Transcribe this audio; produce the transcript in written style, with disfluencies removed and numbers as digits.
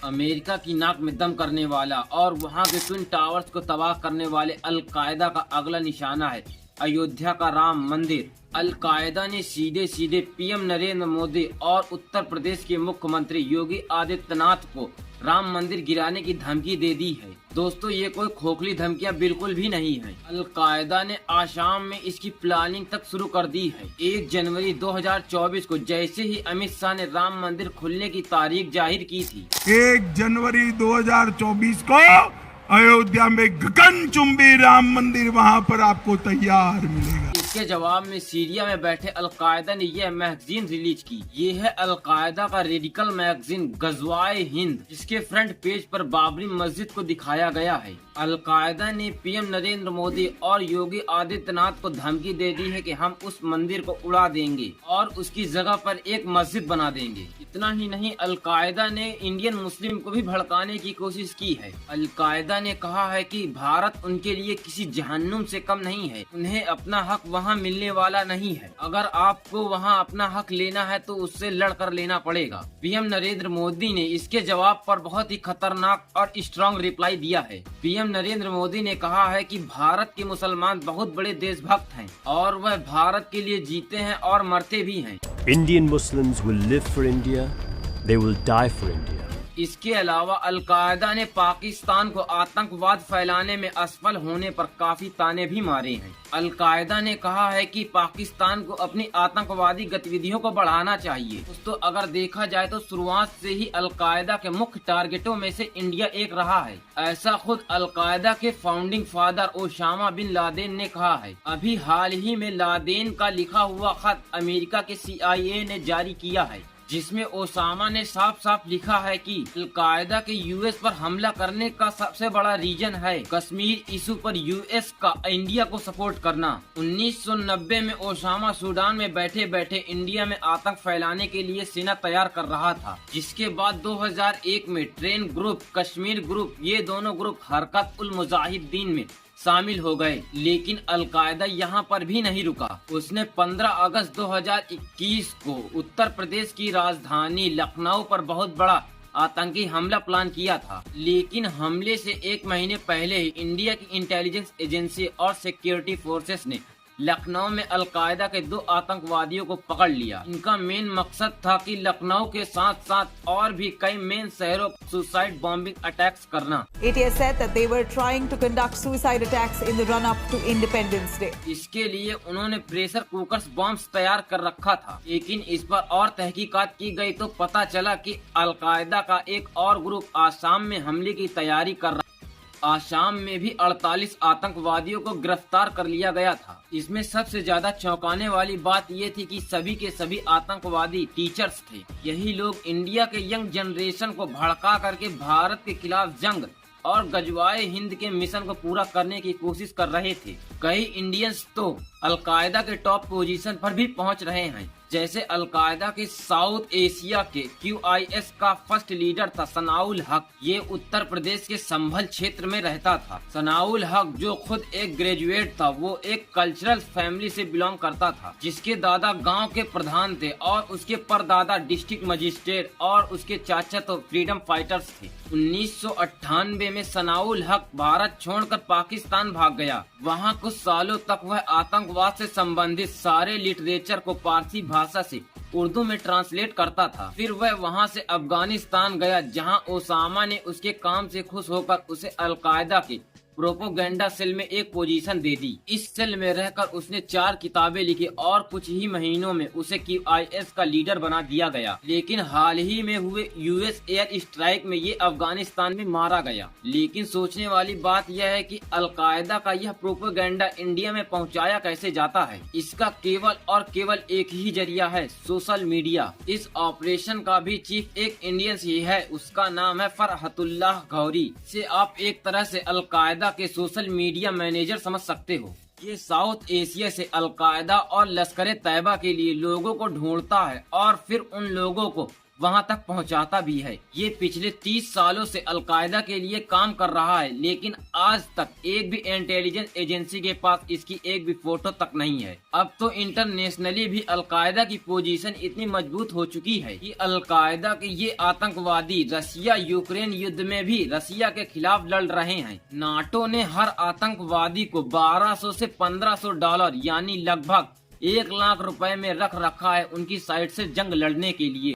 America की नाक में दम करने वाला और वहां के ट्विन टावर्स को तबाह करने वाले अलकायदा का अगला निशाना है अयोध्या का राम मंदिर। अलकायदा ने सीधे सीधे पीएम नरेंद्र मोदी और उत्तर प्रदेश के मुख्यमंत्री योगी आदित्यनाथ को राम मंदिर गिराने की धमकी दे दी है। दोस्तों, ये कोई खोखली धमकियां बिल्कुल भी नहीं है। अलकायदा ने आसाम में इसकी प्लानिंग तक शुरू कर दी है। 1 जनवरी 2024 को जैसे ही अमित शाह ने राम मंदिर खुलने की तारीख जाहिर की थी, 1 जनवरी 2024 को अयोध्या में गगनचुंबी राम मंदिर वहां पर आपको तैयार मिलेगा। इसके जवाब में सीरिया में बैठे अलकायदा ने यह मैगजीन रिलीज की। ये है अलकायदा का रेडिकल मैगजीन गज़वाए हिंद, जिसके फ्रंट पेज पर बाबरी मस्जिद को दिखाया गया है। अलकायदा ने पीएम नरेंद्र मोदी और योगी आदित्यनाथ को धमकी दे दी है कि हम उस मंदिर को उड़ा देंगे और उसकी जगह पर एक मस्जिद बना देंगे। इतना ही नहीं, अलकायदा ने इंडियन मुस्लिम को भी भड़काने की कोशिश की है। अलकायदा ने कहा है कि भारत उनके लिए किसी जहन्नुम से कम नहीं है, उन्हें अपना हक वहाँ मिलने वाला नहीं है। अगर आपको वहाँ अपना हक लेना है तो उससे लड़कर लेना पड़ेगा। पीएम नरेंद्र मोदी ने इसके जवाब पर बहुत ही खतरनाक और स्ट्रॉन्ग रिप्लाई दिया है। पीएम नरेंद्र मोदी ने कहा है कि भारत के मुसलमान बहुत बड़े देशभक्त हैं और वह भारत के लिए जीते हैं और मरते भी हैं। Indian Muslims will live for India, they will die for India. इसके अलावा अलकायदा ने पाकिस्तान को आतंकवाद फैलाने में असफल होने पर काफी ताने भी मारे हैं। अलकायदा ने कहा है कि पाकिस्तान को अपनी आतंकवादी गतिविधियों को बढ़ाना चाहिए। दोस्तों, अगर देखा जाए तो शुरुआत से ही अलकायदा के मुख्य टारगेटों में से इंडिया एक रहा है। ऐसा खुद अलकायदा के founding father Osama bin Laden ने कहा है। अभी हाल ही में लादेन का लिखा हुआ खत अमेरिका के CIA ने जारी किया है, जिसमें ओसामा ने साफ साफ लिखा है कि अलकायदा के यूएस पर हमला करने का सबसे बड़ा रीजन है कश्मीर इशू पर यूएस का इंडिया को सपोर्ट करना। 1990 में ओसामा सूडान में बैठे बैठे इंडिया में आतंक फैलाने के लिए सेना तैयार कर रहा था, जिसके बाद 2001 में ट्रेन ग्रुप, कश्मीर ग्रुप, ये दोनों ग्रुप हरकत उल मुजाहिदीन में शामिल हो गए। लेकिन अलकायदा यहाँ पर भी नहीं रुका। उसने 15 अगस्त 2021 को उत्तर प्रदेश की राजधानी लखनऊ पर बहुत बड़ा आतंकी हमला प्लान किया था। लेकिन हमले से 1 महीने पहले ही इंडिया की इंटेलिजेंस एजेंसी और सिक्योरिटी फोर्सेस ने लखनऊ में अलकायदा के 2 आतंकवादियों को पकड़ लिया। इनका मेन मकसद था कि लखनऊ के साथ साथ और भी कई मेन शहरों पर सुसाइड बॉम्बिंग अटैक्स करना। ATS said that they were trying to conduct suicide attacks in the run-up to Independence Day. इसके लिए उन्होंने प्रेशर कुकर्स बॉम्ब्स तैयार कर रखा था। लेकिन इस पर और तहकीकात की गई तो पता चला कि अलकायदा का एक और ग्रुप आसाम में हमले की तैयारी कर रहा। आसाम में भी 48 आतंकवादियों को गिरफ्तार कर लिया गया था। इसमें सबसे ज्यादा चौंकाने वाली बात ये थी कि सभी के सभी आतंकवादी टीचर्स थे। यही लोग इंडिया के यंग जनरेशन को भड़का करके भारत के खिलाफ जंग और गज़वाए हिंद के मिशन को पूरा करने की कोशिश कर रहे थे। कई इंडियंस तो अलकायदा के टॉप पोजीशन पर भी पहुंच रहे हैं, जैसे अलकायदा के साउथ एशिया के QIS का फर्स्ट लीडर था सनाउल हक। ये उत्तर प्रदेश के संभल क्षेत्र में रहता था। सनाउल हक जो खुद एक ग्रेजुएट था, वो एक कल्चरल फैमिली से बिलोंग करता था, जिसके दादा गांव के प्रधान थे और उसके परदादा डिस्ट्रिक्ट मजिस्ट्रेट और उसके चाचा तो फ्रीडम फाइटर्स थे। 1998 में सनाउल हक भारत छोड़कर पाकिस्तान भाग गया। वहाँ कुछ सालों तक वह आतंकवाद से संबंधित सारे लिटरेचर को पारसी भाषा से उर्दू में ट्रांसलेट करता था। फिर वह वहां से अफगानिस्तान गया, जहां ओसामा ने उसके काम से खुश होकर उसे अलकायदा के प्रोपोगेंडा सेल में एक पोजीशन दे दी। इस सेल में रहकर उसने 4 किताबें लिखी और कुछ ही महीनों में उसे QIS का लीडर बना दिया गया। लेकिन हाल ही में हुए US एयर स्ट्राइक में ये अफगानिस्तान में मारा गया। लेकिन सोचने वाली बात यह है कि अलकायदा का यह प्रोपोगेंडा इंडिया में पहुंचाया कैसे जाता है। इसका केवल और केवल एक ही जरिया है, सोशल मीडिया। इस ऑपरेशन का भी चीफ एक इंडियन ही है, उसका नाम है फरहतुल्लाह गौरी। से आप एक तरह से अलकायदा के सोशल मीडिया मैनेजर समझ सकते हो। ये साउथ एशिया से अलकायदा और लश्कर-ए-तैयबा के लिए लोगों को ढूंढता है और फिर उन लोगों को वहां तक पहुंचाता भी है। ये पिछले 30 सालों से अलकायदा के लिए काम कर रहा है, लेकिन आज तक एक भी इंटेलिजेंस एजेंसी के पास इसकी एक भी फोटो तक नहीं है। अब तो इंटरनेशनली भी अलकायदा की पोजीशन इतनी मजबूत हो चुकी है कि अलकायदा के ये आतंकवादी रसिया यूक्रेन युद्ध में भी रसिया के खिलाफ लड़ रहे हैं। नाटो ने हर आतंकवादी को 1200 से 1500 डॉलर यानी लगभग 1 लाख रुपए में रख रखा है उनकी साइड से जंग लड़ने के लिए।